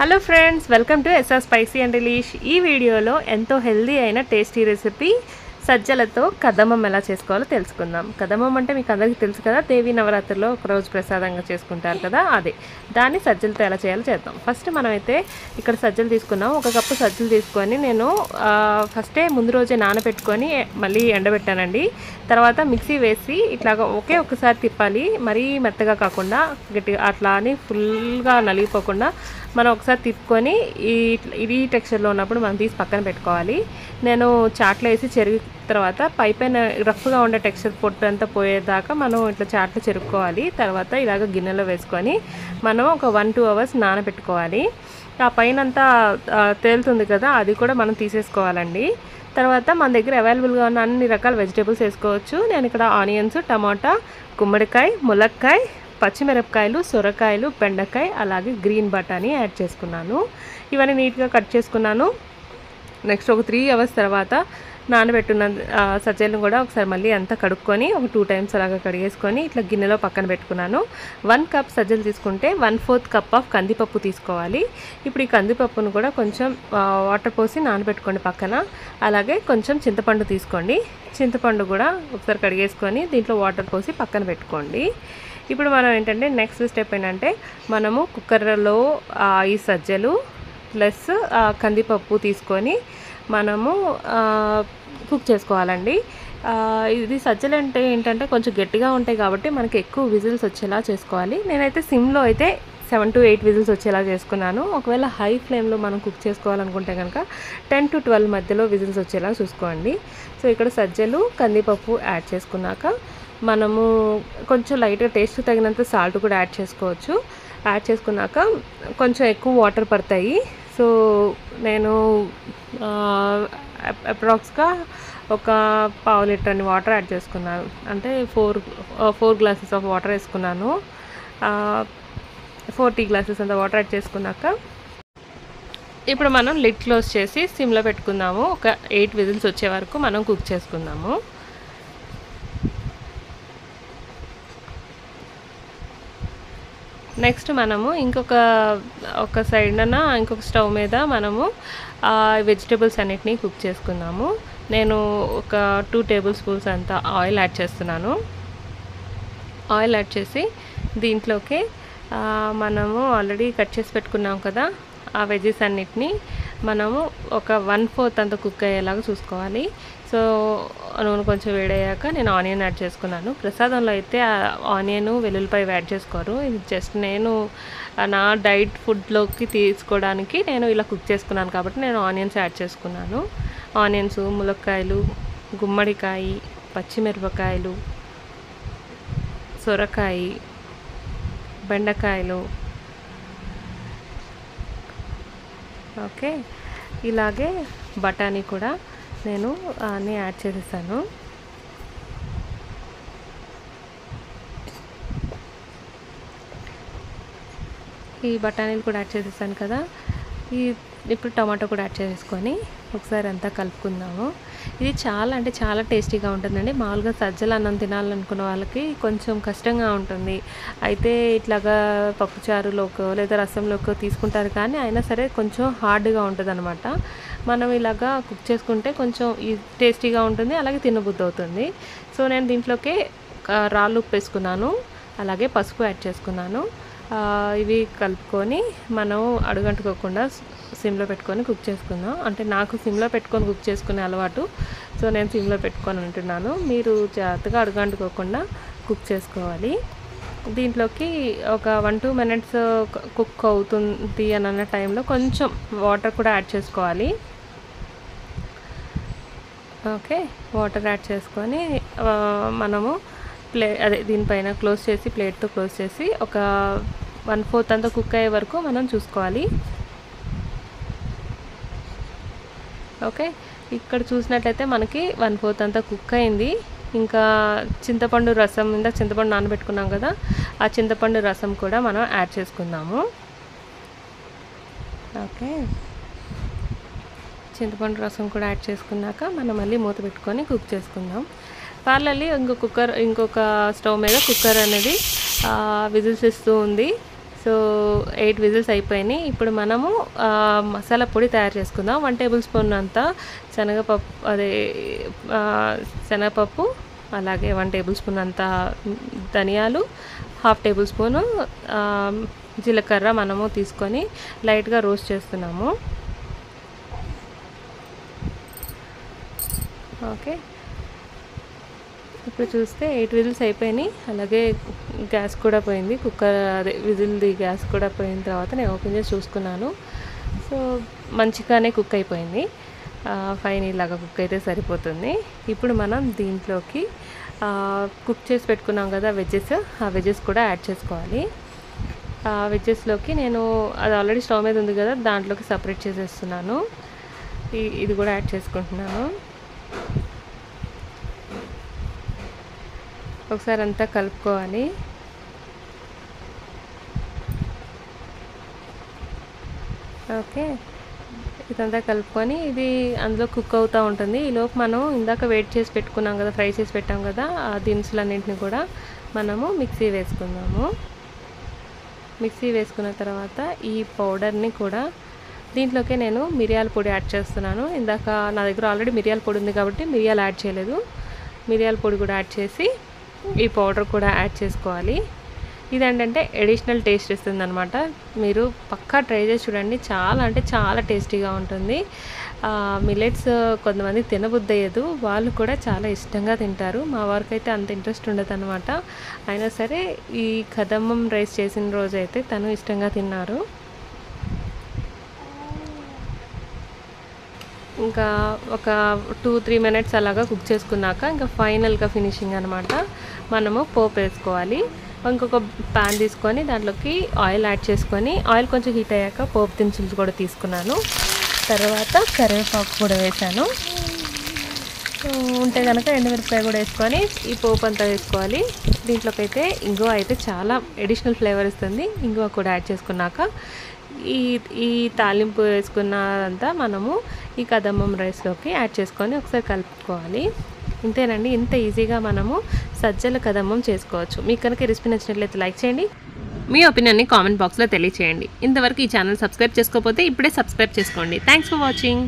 Hello friends, welcome to SR spicy and delish. ఈ వీడియోలో ఎంతో హెల్దీ అయిన టేస్టీ రెసిపీ సజ్జలతో కదమం ఎలా చేసుకోవాలో తెలుసుకుందాం. కదమం అంటే మీకు అందరికీ తెలుసు కదా, దేవీ నవరాత్రిలో ఒకరోజు ప్రసాదంగా చేసుకుంటారు కదా, అదే దాన్ని సజ్జలతో ఎలా చేయాలో చేద్దాం. ఫస్ట్ మనమైతే ఇక్కడ సజ్జలు తీసుకున్నాం. 1 కప్పు సజ్జలు తీసుకొని నేను ఫస్టే ముందు రోజే నానబెట్టుకొని మళ్ళీ ఎండబెట్టానండి. తర్వాత మిక్సీ వేసి ఇట్లాగా ఒకసారి తిప్పాలి, మరీ మెత్తగా కాకుండా గట్టిగా అట్లా అని ఫుల్గా నలిగిపోకుండా మనం ఒకసారి తిప్పుకొని ఈ టెక్స్చర్లో ఉన్నప్పుడు మనం తీసి పక్కన పెట్టుకోవాలి. నేను చాట్లో వేసి చెరిగి తర్వాత పైన రఫ్గా ఉండే టెక్స్చర్ పొట్టు అంతా పోయేదాకా మనం ఇట్లా చాట్లో చెరుక్కోవాలి. తర్వాత ఇలాగ గిన్నెలో వేసుకొని మనం ఒక 1-2 అవర్స్ నానబెట్టుకోవాలి. ఆ పైన అంతా తేలుతుంది కదా, అది కూడా మనం తీసేసుకోవాలండి. తర్వాత మన దగ్గర అవైలబుల్గా ఉన్న అన్ని రకాల వెజిటేబుల్స్ వేసుకోవచ్చు. నేను ఇక్కడ ఆనియన్స్, టమాటా, గుమ్మడికాయ, ములక్కాయ, పచ్చిమిరపకాయలు, సొరకాయలు, బెండకాయ, అలాగే గ్రీన్ బటానీ యాడ్ చేసుకున్నాను. ఇవన్నీ నీట్గా కట్ చేసుకున్నాను. నెక్స్ట్ ఒక 3 అవర్స్ తర్వాత నానబెట్టున్న సజ్జలను కూడా ఒకసారి మళ్ళీ అంతా కడుక్కొని ఒక 2 టైమ్స్ అలాగా కడిగేసుకొని ఇట్లా గిన్నెలో పక్కన పెట్టుకున్నాను. 1 కప్ సజ్జలు తీసుకుంటే 1/4 కప్ ఆఫ్ కందిపప్పు తీసుకోవాలి. ఇప్పుడు ఈ కందిపప్పును కూడా కొంచెం వాటర్ పోసి నానబెట్టుకోండి పక్కన. అలాగే కొంచెం చింతపండు తీసుకోండి. చింతపండు కూడా ఒకసారి కడిగేసుకొని దీంట్లో వాటర్ పోసి పక్కన పెట్టుకోండి. ఇప్పుడు మనం ఏంటంటే నెక్స్ట్ స్టెప్ ఏంటంటే మనము కుక్కర్లో ఈ సజ్జలు ప్లస్ కందిపప్పు తీసుకొని మనము కుక్ చేసుకోవాలండి. ఇది సజ్జలు అంటే ఏంటంటే కొంచెం గట్టిగా ఉంటాయి కాబట్టి మనకి ఎక్కువ విజిల్స్ వచ్చేలా చేసుకోవాలి. నేనైతే సిమ్లో అయితే 7 to 8 విజిల్స్ వచ్చేలా చేసుకున్నాను. ఒకవేళ హై ఫ్లేమ్లో మనం కుక్ చేసుకోవాలనుకుంటే కనుక 10 to 12 మధ్యలో విజిల్స్ వచ్చేలా చూసుకోండి. సో ఇక్కడ సజ్జలు, కందిపప్పు యాడ్ చేసుకున్నాక మనము కొంచెం లైట్గా టేస్ట్ తగినంత సాల్ట్ కూడా యాడ్ చేసుకోవచ్చు. యాడ్ చేసుకున్నాక కొంచెం ఎక్కువ వాటర్ పడతాయి. సో నేను అప్రాక్స్గా ఒక 1/2 లీటర్ వాటర్ యాడ్ చేసుకున్నాను. అంటే 4 గ్లాసెస్ ఆఫ్ వాటర్ వేసుకున్నాను. 40 గ్లాసెస్ అంత వాటర్ యాడ్ చేసుకున్నాక ఇప్పుడు మనం లిడ్ క్లోజ్ చేసి సిమ్లో పెట్టుకుందాము. ఒక 8 విజిల్స్ వచ్చే వరకు మనం కుక్ చేసుకుందాము. నెక్స్ట్ మనము ఇంకొక సైడ్న ఇంకొక స్టవ్ మీద మనము వెజిటేబుల్స్ అన్నిటినీ కుక్ చేసుకుందాము. నేను ఒక 2 టేబుల్ స్పూన్స్ అంత ఆయిల్ యాడ్ చేస్తున్నాను. ఆయిల్ యాడ్ చేసి దీంట్లోకి మనము ఆల్రెడీ కట్ చేసి పెట్టుకున్నాం కదా, ఆ వెజెస్ అన్నిటినీ మనము ఒక 1/4 అంత కుక్ అయ్యేలాగా చూసుకోవాలి. సో నూనె కొంచెం వేడయ్యాక నేను ఆనియన్ యాడ్ చేసుకున్నాను. ప్రసాదంలో అయితే ఆనియన్, వెల్లుల్లిపాయ యాడ్ చేసుకోరు. ఇది జస్ట్ నేను నా డైట్ ఫుడ్లోకి తీసుకోవడానికి నేను ఇలా కుక్ చేసుకున్నాను కాబట్టి నేను ఆనియన్స్ యాడ్ చేసుకున్నాను. ఆనియన్స్, ములక్కాయలు, గుమ్మడికాయ, పచ్చిమిరపకాయలు, సొరకాయ, బెండకాయలు, ఓకే, ఇలాగే బఠానీ కూడా నేను అన్నీ యాడ్ చేసేసాను. ఈ బఠానీలు కూడా యాడ్ చేసేసాను కదా. ఇప్పుడు టమాటో కూడా యాడ్ చేసుకొని ఒకసారి అంతా కలుపుకుందాము. ఇది చాలా అంటే చాలా టేస్టీగా ఉంటుందండి. మామూలుగా సజ్జలు అన్నం తినాలనుకున్న వాళ్ళకి కొంచెం కష్టంగా ఉంటుంది. అయితే ఇట్లాగా పప్పుచారులోకో లేదా రసంలోకో తీసుకుంటారు, కానీ అయినా సరే కొంచెం హార్డ్గా ఉంటుంది అనమాట. మనం ఇలాగా కుక్ చేసుకుంటే కొంచెం టేస్టీగా ఉంటుంది, అలాగే తినబుద్ధి అవుతుంది. సో నేను దీంట్లోకి రాళ్ళు ఉప్పు వేసుకున్నాను, అలాగే పసుపు యాడ్ చేసుకున్నాను. ఇవి కలుపుకొని మనం అడుగంటుకోకుండా సిమ్లో పెట్టుకొని కుక్ చేసుకుందాం. అంటే నాకు సిమ్లో పెట్టుకొని కుక్ చేసుకునే అలవాటు, సో నేను సిమ్లో పెట్టుకొని ఉంటున్నాను. మీరు జాగ్రత్తగా అడుగంటుకోకుండా కుక్ చేసుకోవాలి. దీంట్లోకి ఒక 1-2 మినిట్స్ కుక్ అవుతుంది అని అన్న టైంలో కొంచెం వాటర్ కూడా యాడ్ చేసుకోవాలి. ఓకే, వాటర్ యాడ్ చేసుకొని మనము దీనిపైన క్లోజ్ చేసి ప్లేట్తో క్లోజ్ చేసి ఒక 1/4 అంతా కుక్ అయ్యే వరకు మనం చూసుకోవాలి. ఓకే, ఇక్కడ చూసినట్లయితే మనకి 1/4 అంతా కుక్ అయింది. ఇంకా చింతపండు రసం, ఇందాక చింతపండు నానబెట్టుకున్నాం కదా, ఆ చింతపండు రసం కూడా మనం యాడ్ చేసుకుందాము. ఓకే, చింతపండు రసం కూడా యాడ్ చేసుకున్నాక మనం మళ్ళీ మూత పెట్టుకొని కుక్ చేసుకుందాం. పార్లర్లీ ఇంకొక స్టవ్ మీద కుక్కర్ అనేది విజిల్స్ ఇస్తూ ఉంది. సో సో 8 విజిల్స్ అయిపోయినాయి. ఇప్పుడు మనము మసాలా పొడి తయారు చేసుకుందాం. 1 టేబుల్ స్పూన్ అంతా శనగపప్పు, అలాగే 1 టేబుల్ స్పూన్ అంతా ధనియాలు, 1/2 టేబుల్ స్పూను జీలకర్ర మనము తీసుకొని లైట్గా రోస్ట్ చేస్తున్నాము. ఓకే, ఇప్పుడు చూస్తే 8 విజిల్స్ అయిపోయినాయి. అలాగే గ్యాస్ కూడా పోయింది, కుక్కర్ అదే విజిల్ది గ్యాస్ కూడా పోయిన తర్వాత నేను ఓపెన్ చేసి చూసుకున్నాను. సో మంచిగానే కుక్ అయిపోయింది. ఫైన్ ఇలాగా కుక్ అయితే సరిపోతుంది. ఇప్పుడు మనం దీంట్లోకి కుక్ చేసి పెట్టుకున్నాం కదా వెజ్జెస్, ఆ వెజ్జెస్ కూడా యాడ్ చేసుకోవాలి. ఆ వెజ్జెస్లోకి నేను అది ఆల్రెడీ స్టవ్ మీద ఉంది కదా, దాంట్లోకి సపరేట్ చేసేస్తున్నాను. ఇది కూడా యాడ్ చేసుకుంటున్నాను. ఒకసారి అంతా కలుపుకోవాలి. ఓకే, ఇదంతా కలుపుకొని ఇది అందులో కుక్ అవుతూ ఉంటుంది. ఈలోపు మనం ఇందాక వెయిట్ చేసి పెట్టుకున్నాం కదా, ఫ్రై చేసి పెట్టాం కదా, ఆ దినుసులన్నింటినీ కూడా మనము మిక్సీ వేసుకుందాము. మిక్సీ వేసుకున్న తర్వాత ఈ పౌడర్ని కూడా దీంట్లోకే నేను మిరియాల పొడి యాడ్ చేస్తున్నాను. ఇందాక నా దగ్గర ఆల్రెడీ మిరియాల పొడి ఉంది కాబట్టి మిరియాలు యాడ్ చేయలేదు. మిరియాల పొడి కూడా యాడ్ చేసి ఈ పౌడర్ కూడా యాడ్ చేసుకోవాలి. ఇదేంటంటే అడిషనల్ టేస్ట్ ఇస్తుంది అనమాట. మీరు పక్కా ట్రై చేసి చూడండి, చాలా అంటే చాలా టేస్టీగా ఉంటుంది. మిల్లెట్స్ కొంతమంది తినబుద్ధి అయ్యదు, వాళ్ళు కూడా చాలా ఇష్టంగా తింటారు. మా వారికి అయితే అంత ఇంట్రెస్ట్ ఉండదు అనమాట. అయినా సరే ఈ కదమ్మం రైస్ చేసిన రోజు అయితే తను ఇష్టంగా తిన్నారు. ఇంకా ఒక 2-3 మినిట్స్ అలాగా కుక్ చేసుకున్నాక ఇంకా ఫైనల్గా ఫినిషింగ్ అనమాట, మనము పోపు వేసుకోవాలి. ఇంకొక ప్యాన్ తీసుకొని దాంట్లోకి ఆయిల్ యాడ్ చేసుకొని, ఆయిల్ కొంచెం హీట్ అయ్యాక పోపు దినుసులు కూడా తీసుకున్నాను. తర్వాత కరివేపాకు కూడా వేసాను. ఉంటే కనుక ఎండుమిరపకాయ కూడా వేసుకొని ఈ పోపు అంతా వేసుకోవాలి. దీంట్లోకి అయితే ఇంగువ అయితే చాలా అడిషనల్ ఫ్లేవర్ ఇస్తుంది. ఇంగువ కూడా యాడ్ చేసుకున్నాక ఈ తాలింపు వేసుకున్నదంతా మనము ఈ కదమ్మం రైస్లోకి యాడ్ చేసుకొని ఒకసారి కలుపుకోవాలి. ఇంతేనండి, ఇంత ఈజీగా మనము సజ్జల కదమ్మం చేసుకోవచ్చు. మీకు కనుక ఈ రెసిపీ నచ్చినట్లయితే లైక్ చేయండి, మీ ఒపీనియన్ని కామెంట్ బాక్స్లో తెలియచేయండి. ఇంతవరకు ఈ ఛానల్ సబ్స్క్రైబ్ చేసుకోకపోతే ఇప్పుడే సబ్స్క్రైబ్ చేసుకోండి. Thanks for watching.